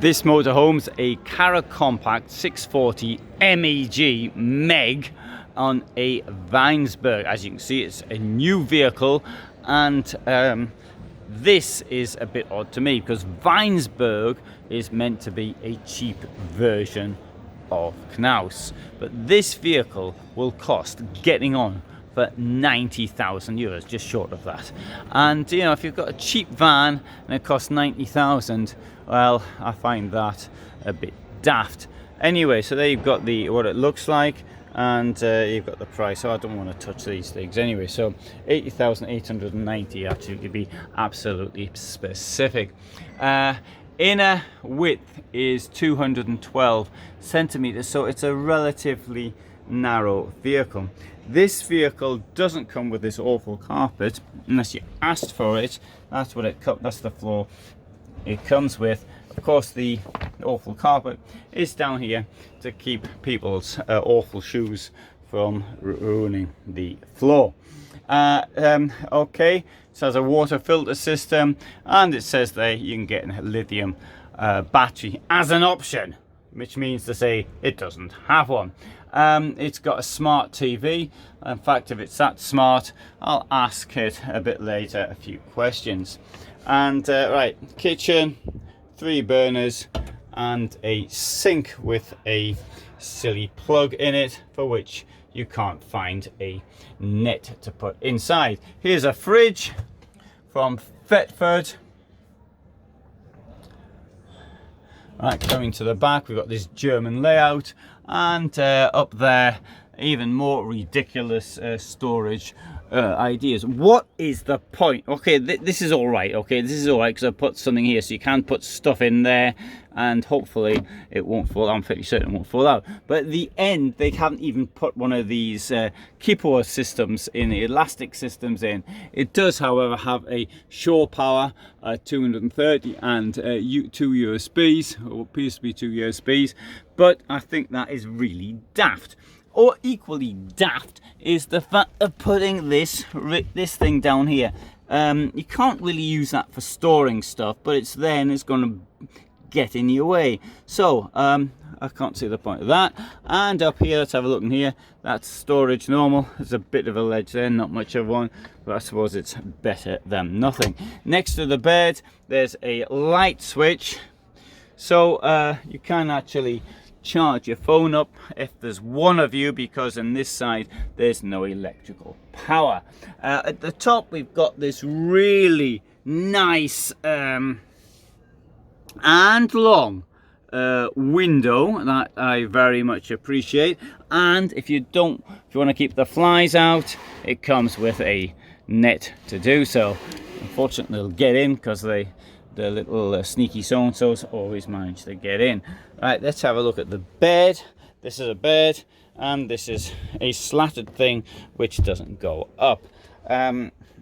This motorhome's a Cara Compact 640 MEG on a Weinsberg. As you can see, it's a new vehicle, and this is a bit odd to me because Weinsberg is meant to be a cheap version of Knaus, but this vehicle will cost getting on for 90,000 euros, just short of that. And you know, if you've got a cheap van and it costs 90,000, well, I find that a bit daft. Anyway, so there you've got what it looks like, and you've got the price. So I don't want to touch these things anyway. So 80,890 actually, to be absolutely specific. Inner width is 212 centimeters, so it's a relatively narrow vehicle. This vehicle doesn't come with this awful carpet unless you asked for it. That's what that's the floor it comes with. Of course, the awful carpet is down here to keep people's awful shoes from ruining the floor. Okay, it has a water filter system, and it says there you can get a lithium battery as an option, which means to say it doesn't have one. It's got a smart TV. In fact, if it's that smart, I'll ask it a bit later a few questions. And right, kitchen, 3 burners, and a sink with a silly plug in it for which you can't find a net to put inside. Here's a fridge from Thetford. Right, coming to the back, we've got this German layout, and up there, even more ridiculous storage ideas. What is the point? Okay, this is all right. Okay, this is all right because I put something here, so you can put stuff in there, and hopefully it won't fall. I'm pretty certain it won't fall out. But at the end, they haven't even put one of these Kipor systems in, elastic systems in. It does, however, have a shore power 230 and 2 USBs, or appears to be 2 USBs. But I think that is really daft. Or equally daft is the fact of putting this thing down here. You can't really use that for storing stuff, but it's there and it's going to get in your way. So I can't see the point of that. And up here, let's have a look in here. That's storage normal. There's a bit of a ledge there, not much of one, but I suppose it's better than nothing. Next to the bed, there's a light switch, so you can actually charge your phone up if there's one of you, because on this side there's no electrical power. At the top we've got this really nice and long window that I very much appreciate, and if you want to keep the flies out, it comes with a net to do so. Unfortunately, they'll get in because the little sneaky so-and-sos always manage to get in. Right, let's have a look at the bed. This is a bed, and this is a slatted thing which doesn't go up,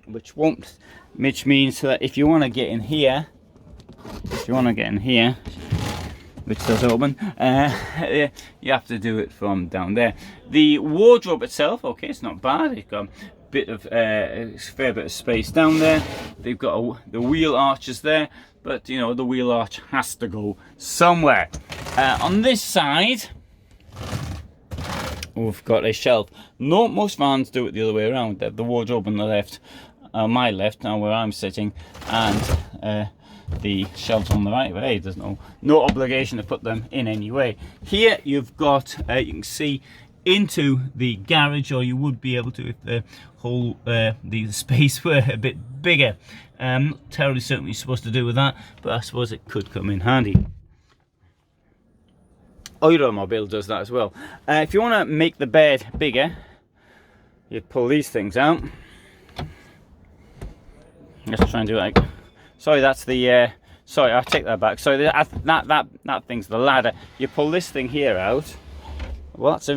which means that if you want to get in here, which does open, you have to do it from down there. The wardrobe itself, okay, it's not bad. It's got a fair bit of space down there. They've got the wheel arches there, but you know, the wheel arch has to go somewhere. On this side, we've got a shelf. Most vans do it the other way around. They have the wardrobe on the left, my left, now where I'm sitting, and the shelves on the right. But hey, there's no obligation to put them in any way. Here you've got, you can see into the garage, or you would be able to if the whole the space were a bit bigger. Not terribly certain what you're supposed to do with that, but I suppose it could come in handy. EuraMobil does that as well. If you want to make the bed bigger, you pull these things out. Let's try and do it like, sorry, that's the sorry, I'll take that back. Sorry, that thing's the ladder. You pull this thing here out. Well, that's a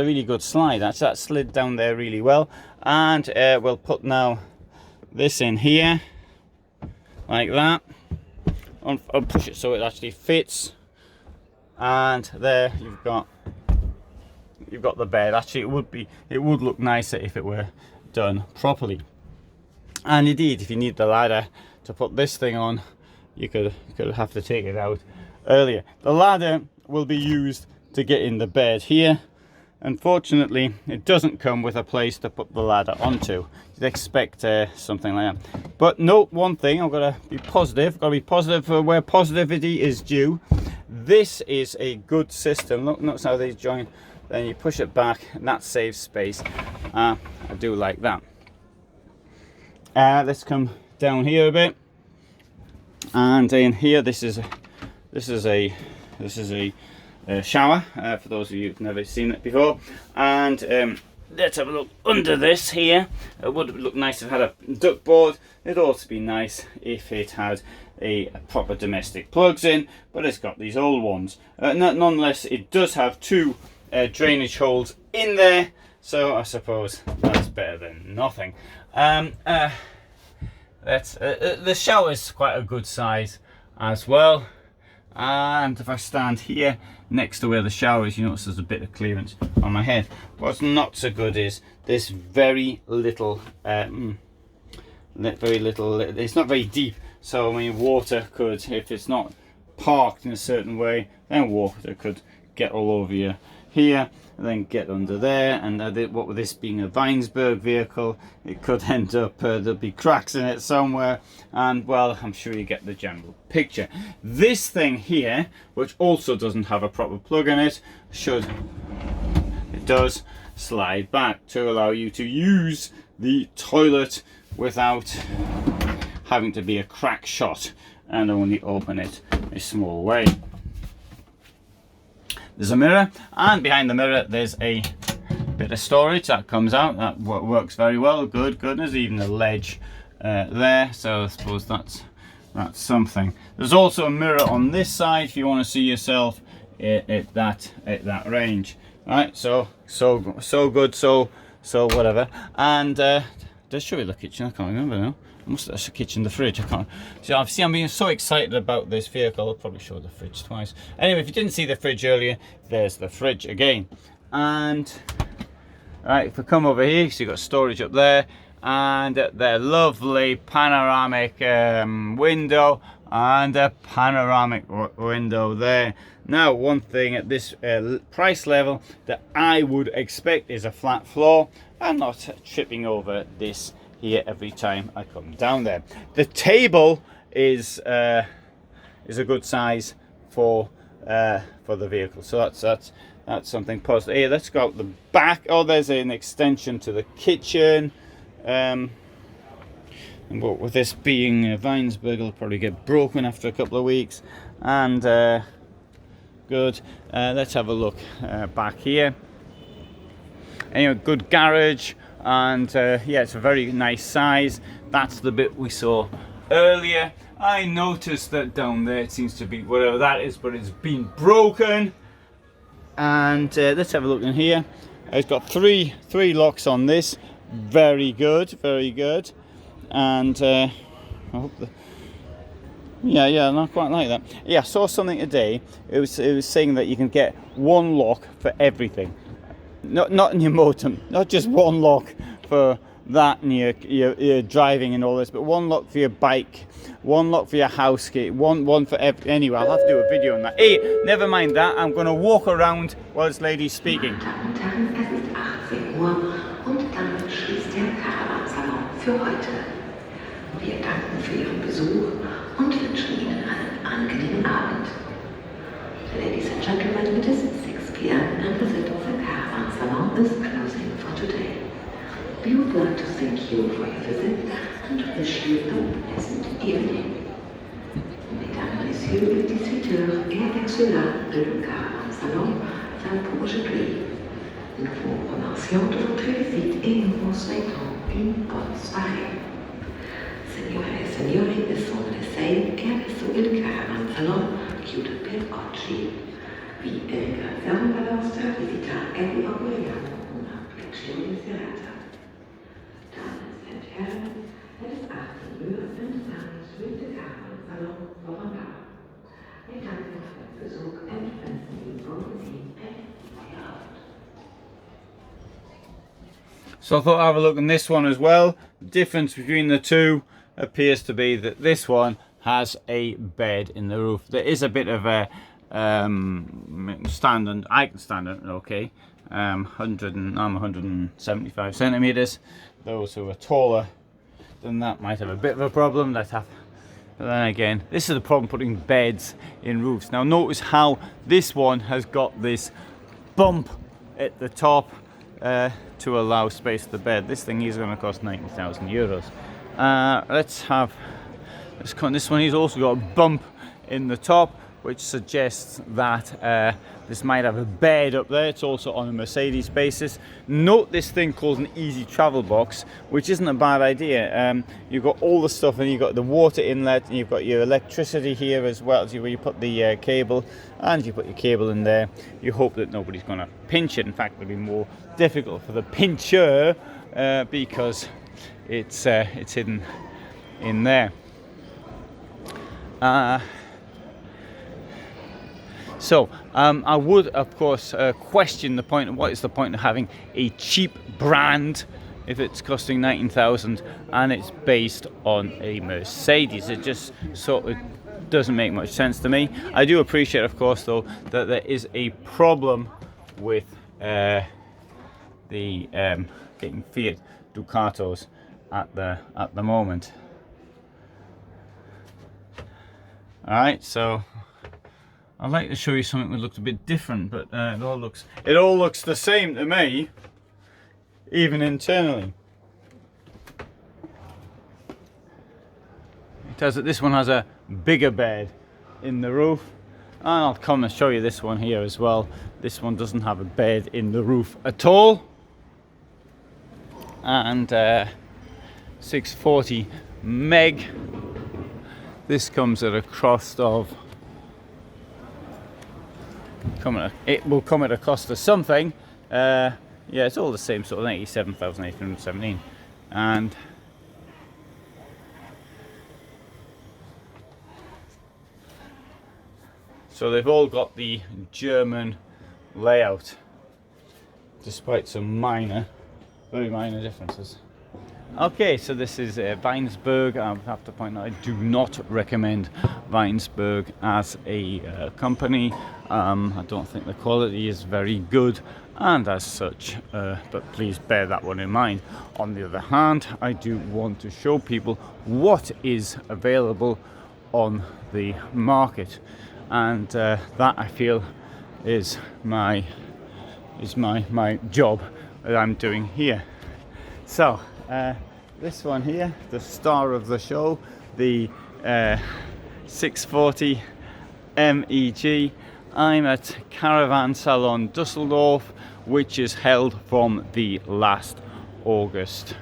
really good slide. That slid down there really well. And we'll put now this in here like that. I'll push it so it actually fits. And there you've got the bed. Actually, it would look nicer if it were done properly. And indeed, if you need the ladder to put this thing on, you could have to take it out earlier. The ladder will be used to get in the bed here. Unfortunately, it doesn't come with a place to put the ladder onto. You'd expect something like that. But note one thing, I've got to be positive. Got to be positive for where positivity is due. This is a good system. Look, notice how these join. Then you push it back, and that saves space. I do like that. Let's come down here a bit. And in here, this is a shower, for those of you who've never seen it before. And let's have a look under this here. It would look nice if it had a duct board. It'd also be nice if it had a proper domestic plugs in, but it's got these old ones. Nonetheless, it does have two drainage holes in there, so I suppose that's better than nothing. The shower is quite a good size as well. And if I stand here next to where the shower is, you notice there's a bit of clearance on my head. What's not so good is this very little, it's not very deep. So I mean, water could, if it's not parked in a certain way, then water could get all over you here, and then get under there. And what with this being a Weinsberg vehicle, it could end up, there'll be cracks in it somewhere, and well, I'm sure you get the general picture. This thing here, which also doesn't have a proper plug in it, it does slide back to allow you to use the toilet without having to be a crack shot and only open it a small way. There's a mirror, and behind the mirror there's a bit of storage that comes out. That works very well. Good goodness, even a ledge there. So I suppose that's something. There's also a mirror on this side if you want to see yourself at that range. Right, so good, so whatever. And does show you the kitchen? I can't remember now. That's the kitchen, the fridge. I can't. So I'm being so excited about this vehicle. I'll probably show the fridge twice. Anyway, if you didn't see the fridge earlier, there's the fridge again. And right, if we come over here, so you've got storage up there, and their lovely panoramic window, and a panoramic window there. Now, one thing at this price level that I would expect is a flat floor and not tripping over this here every time I come down there. The table is a good size for the vehicle, so that's something positive. Here, let's go out the back. Oh, there's an extension to the kitchen. And what with this being a Weinsberg, it'll probably get broken after a couple of weeks. And good. Let's have a look back here. Anyway, good garage. And yeah, it's a very nice size. That's the bit we saw earlier. I noticed that down there it seems to be whatever that is, but it's been broken. And let's have a look in here. It's got three locks on this. Very good, very good. And I hope yeah, not quite like that. Yeah, I saw something today. It was saying that you can get one lock for everything. Not in your motor, not just one lock for that and your driving and all this, but one lock for your bike, one lock for your house key, one for every. Anyway, I'll have to do a video on that. Hey, never mind that. I'm going to walk around while this lady's speaking. Für heute. Wir danken für Ihren Besuch und wünschen Ihnen einen angenehmen Abend. Ladies and gentlemen, it is 6 p.m. and the visit of the caravan salon is closing for today. We would like to thank you for your visit and wish you a pleasant evening. Mesdames, Messieurs, les visiteurs et avec cela, le caravan salon va pour aujourd'hui. Nous vous remercions de votre visite et nous vous souhaitons une bonne soirée. Signore e signori, sono le 6 e adesso il caravan salon chiude per oggi. Vi ringraziamo per la vostra visita e vi auguriamo una piacevole serata. Damen und Herren, es ist 18 Uhr und damit wird der caravan salon vorbei. Wir danken für den Besuch und wünschen Ihnen wohlbefinden und Feierabend. So I thought I'd have a look at this one as well. The difference between the two appears to be that this one has a bed in the roof. There is a bit of a standard, I can stand it, okay. I'm 175 centimeters. Those who are taller than that might have a bit of a problem. But then again, this is the problem putting beds in roofs. Now notice how this one has got this bump at the top to allow space for the bed. This thing is going to cost 90,000 euros. Let's cut this one. He's also got a bump in the top, which suggests that this might have a bed up there. It's also on a Mercedes basis. Note this thing called an easy travel box, which isn't a bad idea. You've got all the stuff, and you've got the water inlet, and you've got your electricity here as well, where you put the cable, and you put your cable in there. You hope that nobody's going to pinch it. In fact, it'll be more difficult for the pincher because it's hidden in there. So I would, of course, question the point of what is the point of having a cheap brand if it's costing 19,000 and it's based on a Mercedes. It just sort of doesn't make much sense to me. I do appreciate, of course, though, that there is a problem with the getting Fiat Ducatos at the moment. All right, so I'd like to show you something that looked a bit different, but it all looks the same to me, even internally. It does it. This one has a bigger bed in the roof, and I'll come and show you this one here as well. This one doesn't have a bed in the roof at all, and 640 MEG. This comes at a cost of, it will come at a cost of something. Yeah, it's all the same sort of 87,817, and so they've all got the German layout, despite some very minor differences. Okay, so this is Weinsberg. I have to point out I do not recommend Weinsberg as a company. I don't think the quality is very good, and as such, but please bear that one in mind. On the other hand, I do want to show people what is available on the market, and that I feel is my job that I'm doing here. So this one here, the star of the show, the 640 MEG. I'm at Caravan Salon Düsseldorf, which is held from the last August.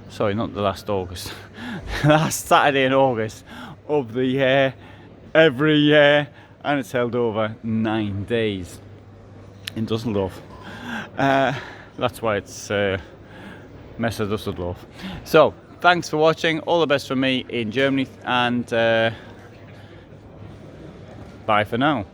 Sorry, not the last August. Last Saturday in August of the year, every year, and it's held over 9 days in Düsseldorf. That's why it's Messe Düsseldorf. So thanks for watching. All the best from me in Germany, and bye for now.